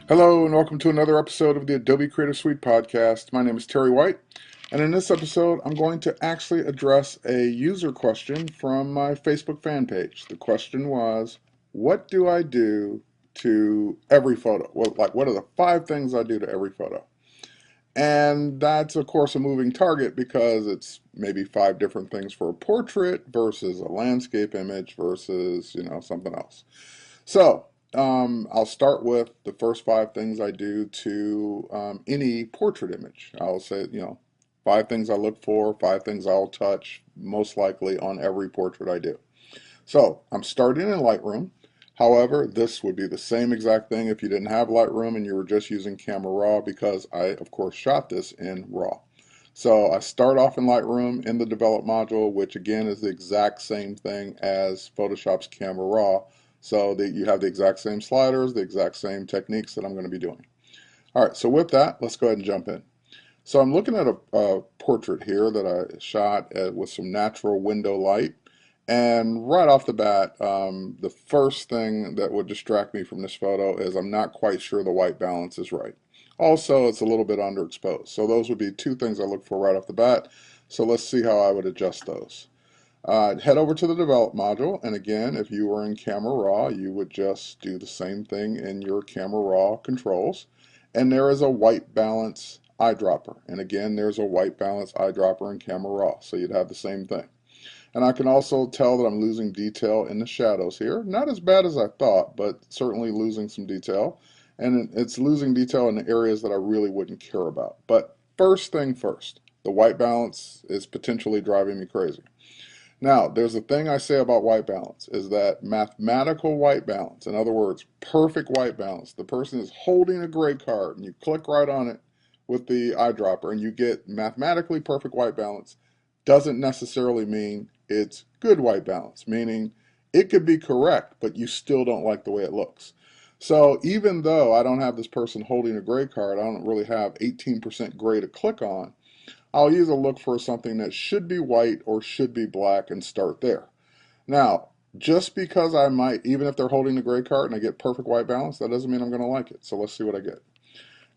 Hello and welcome to another episode of the Adobe Creative Suite podcast. My name is Terry White, and in this episode, I'm going to actually address a user question from my Facebook fan page. The question was, what do I do to every photo? What are the 5 things I do to every photo? And that's, of course, a moving target because it's maybe 5 different things for a portrait versus a landscape image versus, something else. So, I'll start with the first 5 things I do to any portrait image. I'll say, 5 things I look for, 5 things I'll touch, most likely on every portrait I do. So, I'm starting in Lightroom. However, this would be the same exact thing if you didn't have Lightroom and you were just using Camera Raw because I, of course, shot this in RAW. So I start off in Lightroom in the Develop module, which again is the exact same thing as Photoshop's Camera Raw, so that you have the exact same sliders, the exact same techniques that I'm going to be doing. All right, so with that, let's go ahead and jump in. So I'm looking at a portrait here that I shot with some natural window light. And right off the bat, the first thing that would distract me from this photo is I'm not quite sure the white balance is right. Also, it's a little bit underexposed. So those would be 2 things I look for right off the bat. So let's see how I would adjust those. Head over to the Develop module, and again, if you were in Camera Raw, you would just do the same thing in your Camera Raw controls. And there is a white balance eyedropper. And again, there's a white balance eyedropper in Camera Raw, so you'd have the same thing. And I can also tell that I'm losing detail in the shadows here. Not as bad as I thought, but certainly losing some detail. And it's losing detail in the areas that I really wouldn't care about. But first thing first, the white balance is potentially driving me crazy. Now, there's a thing I say about white balance is that mathematical white balance, in other words, perfect white balance, the person is holding a gray card and you click right on it with the eyedropper and you get mathematically perfect white balance, doesn't necessarily mean it's good white balance, meaning it could be correct, but you still don't like the way it looks. So even though I don't have this person holding a gray card, I don't really have 18% gray to click on, I'll use a look for something that should be white or should be black and start there. Now, just because I might, even if they're holding the gray card and I get perfect white balance, that doesn't mean I'm going to like it. So let's see what I get.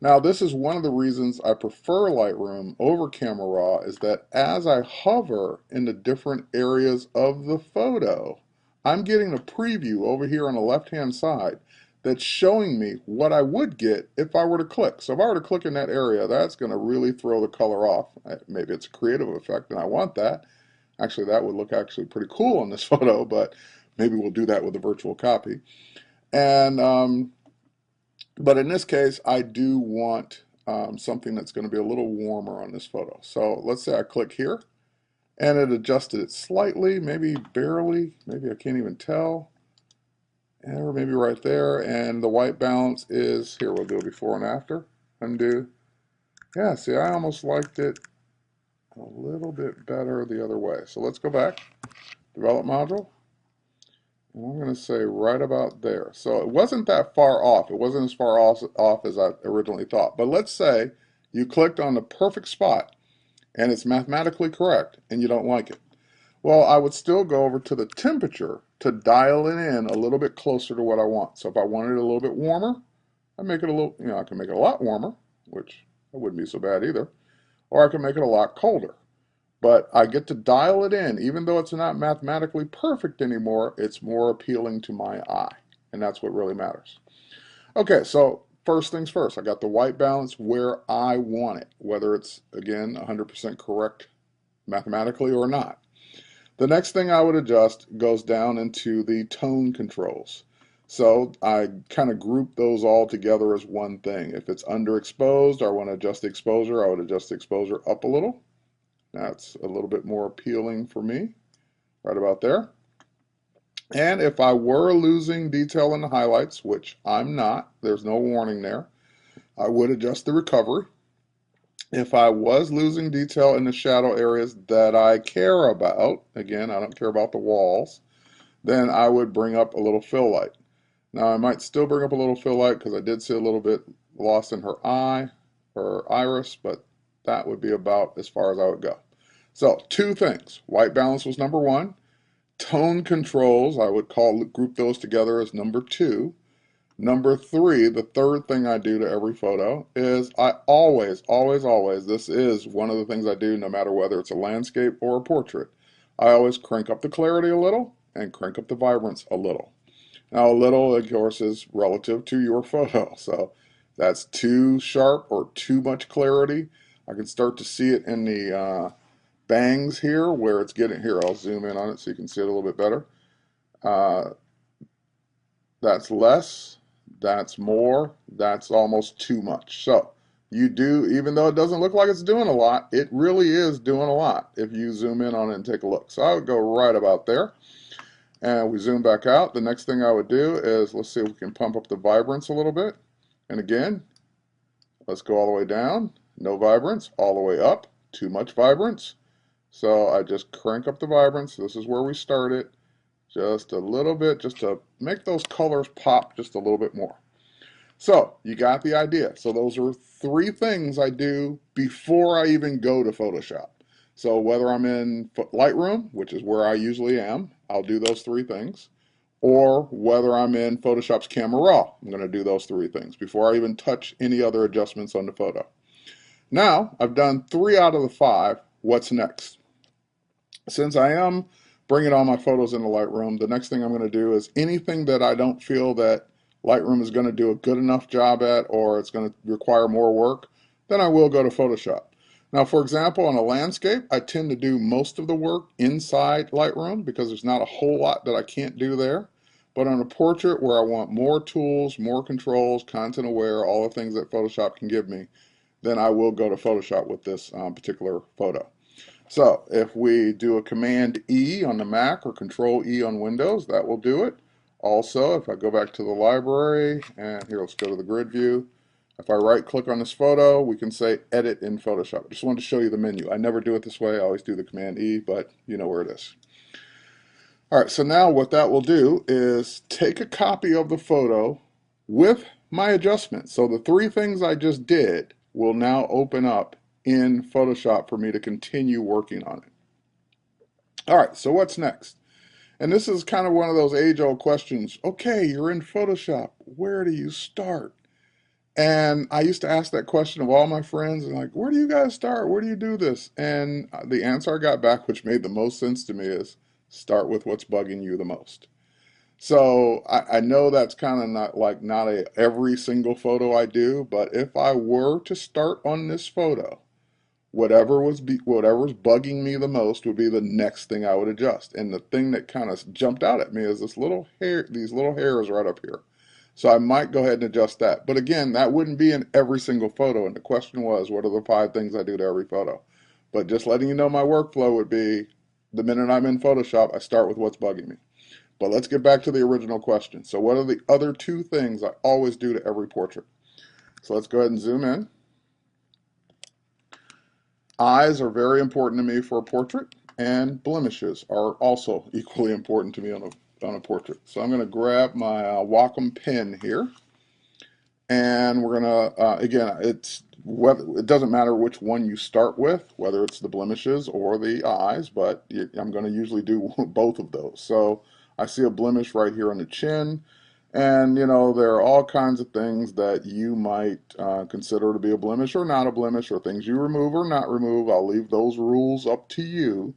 Now, this is one of the reasons I prefer Lightroom over Camera Raw is that as I hover in the different areas of the photo, I'm getting a preview over here on the left-hand side that's showing me what I would get if I were to click. So if I were to click in that area, that's going to really throw the color off. Maybe it's a creative effect and I want that. Actually, that would look actually pretty cool on this photo, but maybe we'll do that with a virtual copy. And but in this case, I do want something that's going to be a little warmer on this photo. So let's say I click here and it adjusted it slightly, maybe barely, maybe I can't even tell. Or maybe right there. And the white balance is, here we'll do a before and after. Undo. Yeah, see, I almost liked it a little bit better the other way. So let's go back. Develop module. And I'm going to say right about there. So it wasn't that far off. It wasn't as far off as I originally thought. But let's say you clicked on the perfect spot and it's mathematically correct and you don't like it. Well, I would still go over to the temperature to dial it in a little bit closer to what I want. So if I wanted it a little bit warmer, I make it a little, I can make it a lot warmer, which wouldn't be so bad either. Or I can make it a lot colder. But I get to dial it in. Even though it's not mathematically perfect anymore, it's more appealing to my eye. And that's what really matters. Okay, so first things first, I got the white balance where I want it, whether it's, again, 100% correct mathematically or not. The next thing I would adjust goes down into the tone controls. So I kind of group those all together as one thing. If it's underexposed, I want to adjust the exposure, I would adjust the exposure up a little. That's a little bit more appealing for me, right about there. And if I were losing detail in the highlights, which I'm not, there's no warning there, I would adjust the recovery. If I was losing detail in the shadow areas that I care about, again, I don't care about the walls, then I would bring up a little fill light. Now I might still bring up a little fill light because I did see a little bit lost in her eye, her iris, but that would be about as far as I would go. So 2 things. White balance was number 1. Tone controls, I would group those together as number 2. Number three, the third thing I do to every photo is I always, this is one of the things I do no matter whether it's a landscape or a portrait. I always crank up the clarity a little and crank up the vibrance a little. Now, a little, of course, is relative to your photo. So that's too sharp or too much clarity. I can start to see it in the bangs here where it's getting, here, I'll zoom in on it so you can see it a little bit better. Uh, that's less, that's more, that's almost too much. So you do, even though it doesn't look like it's doing a lot, it really is doing a lot if you zoom in on it and take a look. So I would go right about there. And we zoom back out. The next thing I would do is, let's see if we can pump up the vibrance a little bit. And again, let's go all the way down. No vibrance. All the way up. Too much vibrance. So I just crank up the vibrance. This is where we start it. Just a little bit, just to make those colors pop just a little bit more. So you got the idea. So those are three things I do before I even go to Photoshop. So whether I'm in Lightroom, which is where I usually am, I'll do those three things. Or whether I'm in Photoshop's Camera Raw, I'm going to do those three things before I even touch any other adjustments on the photo. Now, I've done 3 out of the 5. What's next? Since I am bringing all my photos into Lightroom, the next thing I'm going to do is anything that I don't feel that Lightroom is going to do a good enough job at, or it's going to require more work, then I will go to Photoshop. Now, for example, on a landscape, I tend to do most of the work inside Lightroom because there's not a whole lot that I can't do there. But on a portrait where I want more tools, more controls, content aware, all the things that Photoshop can give me, then I will go to Photoshop with this particular photo. So if we do a Command E on the Mac or Control E on Windows, that will do it. Also, if I go back to the library, and here, let's go to the grid view. If I right click on this photo, we can say Edit in Photoshop. I just wanted to show you the menu. I never do it this way. I always do the Command E, but you know where it is. All right, so now what that will do is take a copy of the photo with my adjustments. So the 3 things I just did will now open up in Photoshop for me to continue working on it. All right, so what's next? And this is kind of one of those age-old questions. Okay, you're in Photoshop. Where do you start? And I used to ask that question of all my friends, and like, where do you guys start? Where do you do this? And the answer I got back, which made the most sense to me, is start with what's bugging you the most. So I know that's kind of not a every single photo I do, but if I were to start on this photo, whatever's bugging me the most would be the next thing I would adjust. And the thing that kind of jumped out at me is this little hair, these little hairs right up here. So I might go ahead and adjust that. But again, that wouldn't be in every single photo. And the question was, what are the 5 things I do to every photo? But just letting you know, my workflow would be the minute I'm in Photoshop, I start with what's bugging me. But let's get back to the original question. So what are the other 2 things I always do to every portrait? So let's go ahead and zoom in. Eyes are very important to me for a portrait, and blemishes are also equally important to me on a portrait. So I'm going to grab my Wacom pen here, and we're going to, again, it doesn't matter which one you start with, whether it's the blemishes or the eyes, but I'm going to usually do both of those. So I see a blemish right here on the chin. And, you know, there are all kinds of things that you might consider to be a blemish or not a blemish, or things you remove or not remove. I'll leave those rules up to you.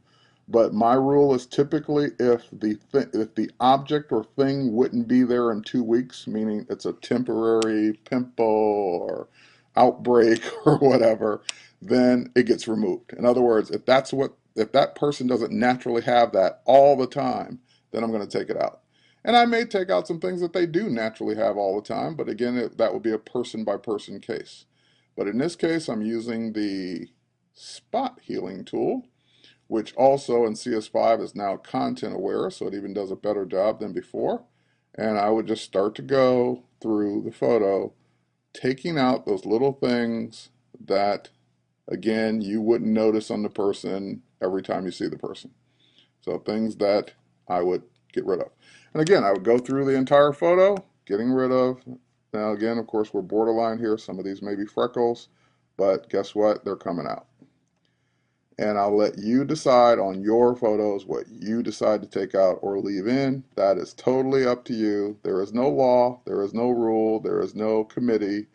But my rule is typically if the object or thing wouldn't be there in 2 weeks, meaning it's a temporary pimple or outbreak or whatever, then it gets removed. In other words, if that person doesn't naturally have that all the time, then I'm going to take it out. And I may take out some things that they do naturally have all the time, but again, that would be a person by person case. But in this case, I'm using the spot healing tool, which also in CS5 is now content aware, so it even does a better job than before. And I would just start to go through the photo, taking out those little things that, again, you wouldn't notice on the person every time you see the person. So things that I would get rid of. And again, I would go through the entire photo, getting rid of. Now again, of course, we're borderline here. Some of these may be freckles, but guess what? They're coming out. And I'll let you decide on your photos what you decide to take out or leave in. That is totally up to you. There is no law, there is no rule, there is no committee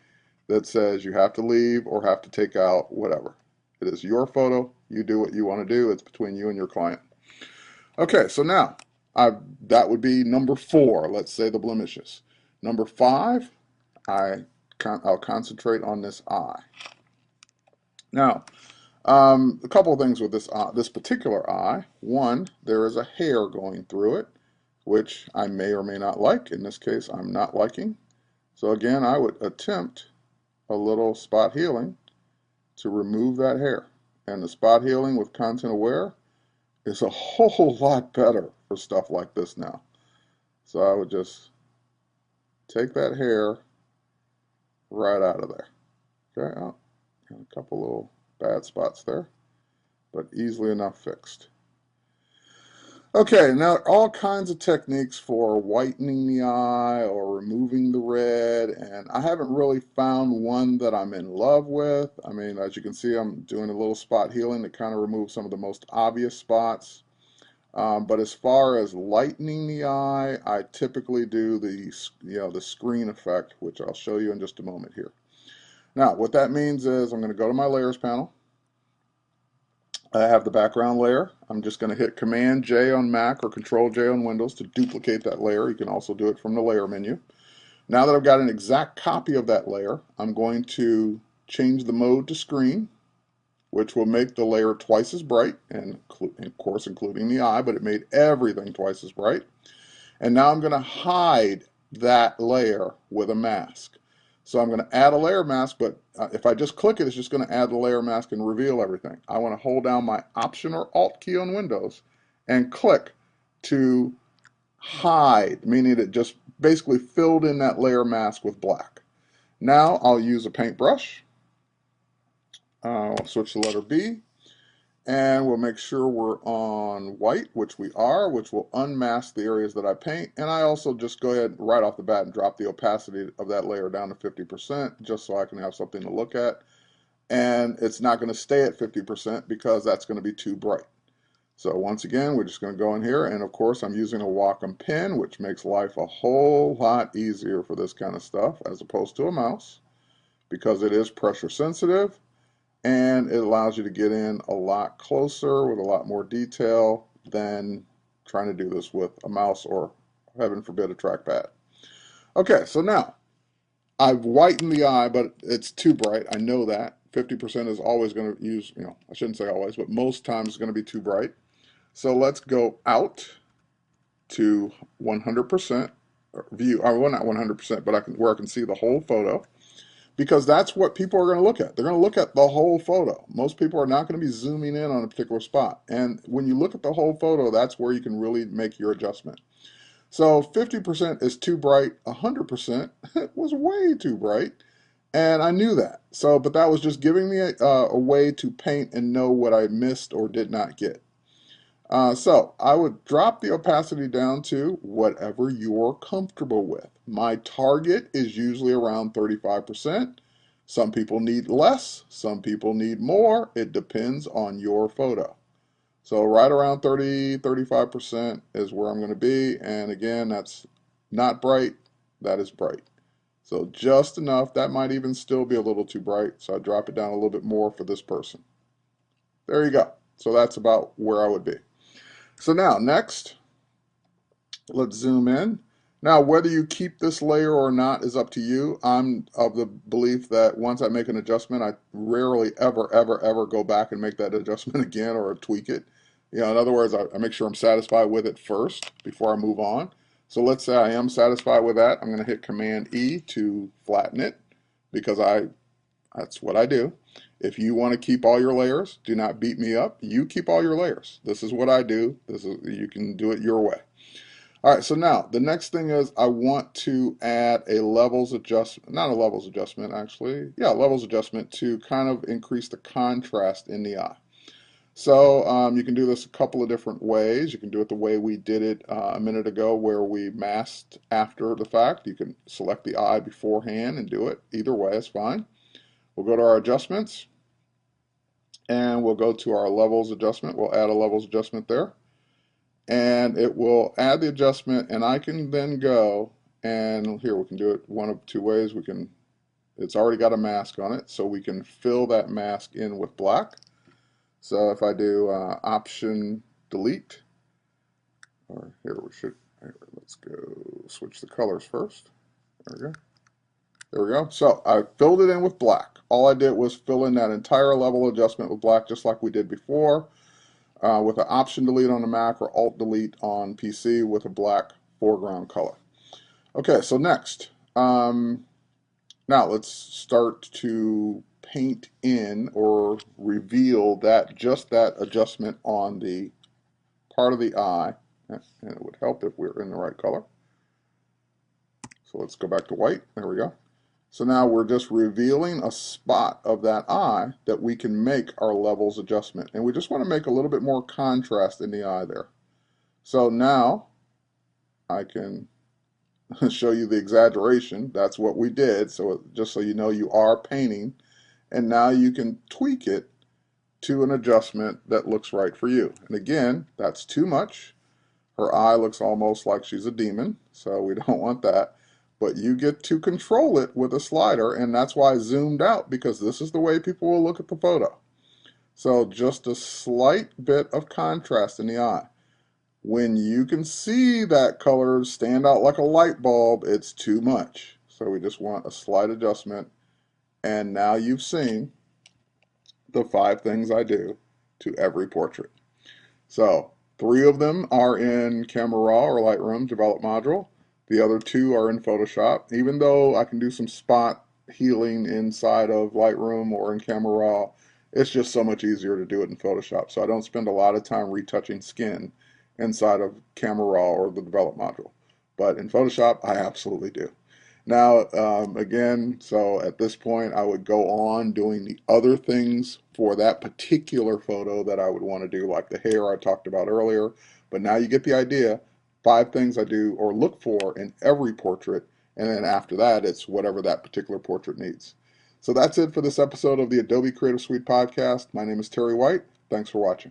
that says you have to leave or have to take out whatever. It is your photo. You do what you want to do. It's between you and your client. Okay, so now that would be number 4. Let's say the blemishes. Number 5, I'll concentrate on this eye. Now, a couple of things with this particular eye. One, there is a hair going through it, which I may or may not like. In this case, I'm not liking. So again, I would attempt a little spot healing to remove that hair. And the spot healing with content aware is a whole lot better for stuff like this now. So I would just take that hair right out of there. Okay, oh, a couple little bad spots there, but easily enough fixed. Okay, now all kinds of techniques for whitening the eye or removing the red, and I haven't really found one that I'm in love with. I mean, as you can see, I'm doing a little spot healing to kind of remove some of the most obvious spots. But as far as lightening the eye, I typically do the screen effect, which I'll show you in just a moment here. Now, what that means is I'm going to go to my layers panel. I have the background layer. I'm just going to hit Command J on Mac or Control J on Windows to duplicate that layer. You can also do it from the layer menu. Now that I've got an exact copy of that layer, I'm going to change the mode to screen, which will make the layer twice as bright, and of course including the eye, but it made everything twice as bright. And now I'm going to hide that layer with a mask. So I'm going to add a layer mask, but if I just click it, it's just going to add the layer mask and reveal everything. I want to hold down my Option or Alt key on Windows and click to hide, meaning it just basically filled in that layer mask with black. Now I'll use a paintbrush. I'll switch to letter B, and we'll make sure we're on white, which we are, which will unmask the areas that I paint. And I also just go ahead right off the bat and drop the opacity of that layer down to 50%, just so I can have something to look at. And it's not going to stay at 50% because that's going to be too bright. So once again, we're just going to go in here, and of course I'm using a Wacom pen, which makes life a whole lot easier for this kind of stuff as opposed to a mouse, because it is pressure sensitive. And it allows you to get in a lot closer with a lot more detail than trying to do this with a mouse or, heaven forbid, a trackpad. Okay, so now I've whitened the eye, but it's too bright. I know that. 50% is always going to use, I shouldn't say always, but most times it's going to be too bright. So let's go out to 100% view. Well, not 100%, but where I can see the whole photo. Because that's what people are going to look at. They're going to look at the whole photo. Most people are not going to be zooming in on a particular spot. And when you look at the whole photo, that's where you can really make your adjustment. So 50% is too bright. 100% was way too bright. And I knew that. So, but that was just giving me a way to paint and know what I missed or did not get. So I would drop the opacity down to whatever you're comfortable with. My target is usually around 35%. Some people need less, some people need more. It depends on your photo. So right around 35% is where I'm going to be. And again, that's not bright, that is bright. So just enough. That might even still be a little too bright. So I drop it down a little bit more for this person. There you go. So that's about where I would be. So now, next, let's zoom in. Now, whether you keep this layer or not is up to you. I'm of the belief that once I make an adjustment, I rarely ever, ever, ever go back and make that adjustment again or tweak it. In other words, I make sure I'm satisfied with it first before I move on. So let's say I am satisfied with that. I'm going to hit Command E to flatten it because that's what I do. If you want to keep all your layers, do not beat me up. You keep all your layers. This is what I do. You can do it your way. All right, so now the next thing is I want to add a levels adjustment, not a levels adjustment actually, yeah, levels adjustment to kind of increase the contrast in the eye. So you can do this a couple of different ways. You can do it the way we did it a minute ago where we masked after the fact. You can select the eye beforehand and do it. Either way is fine. We'll go to our adjustments, and we'll go to our levels adjustment. We'll add a levels adjustment there, and it will add the adjustment, and I can then go, and here we can do it one of two ways. It's already got a mask on it, so we can fill that mask in with black. So if I do option delete, or let's go switch the colors first. There we go. There we go. So I filled it in with black. All I did was fill in that entire level adjustment with black, just like we did before, with an option delete on the Mac or alt delete on PC with a black foreground color. Okay, so next, now let's start to paint in or reveal just that adjustment on the part of the eye, and it would help if we were in the right color. So let's go back to white. There we go. So now we're just revealing a spot of that eye that we can make our levels adjustment. And we just want to make a little bit more contrast in the eye there. So now I can show you the exaggeration. That's what we did. So just so you know, you are painting. And now you can tweak it to an adjustment that looks right for you. And again, that's too much. Her eye looks almost like she's a demon, so we don't want that. But you get to control it with a slider, and that's why I zoomed out, because this is the way people will look at the photo. So just a slight bit of contrast in the eye. When you can see that color stand out like a light bulb, it's too much. So we just want a slight adjustment, and now you've seen the 5 things I do to every portrait. So 3 of them are in Camera Raw or Lightroom Develop module. The other 2 are in Photoshop. Even though I can do some spot healing inside of Lightroom or in Camera Raw, it's just so much easier to do it in Photoshop. So I don't spend a lot of time retouching skin inside of Camera Raw or the Develop module. But in Photoshop, I absolutely do. Now, again, so at this point, I would go on doing the other things for that particular photo that I would want to do, like the hair I talked about earlier. But now you get the idea. 5 things I do or look for in every portrait, and then after that, it's whatever that particular portrait needs. So that's it for this episode of the Adobe Creative Suite podcast. My name is Terry White. Thanks for watching.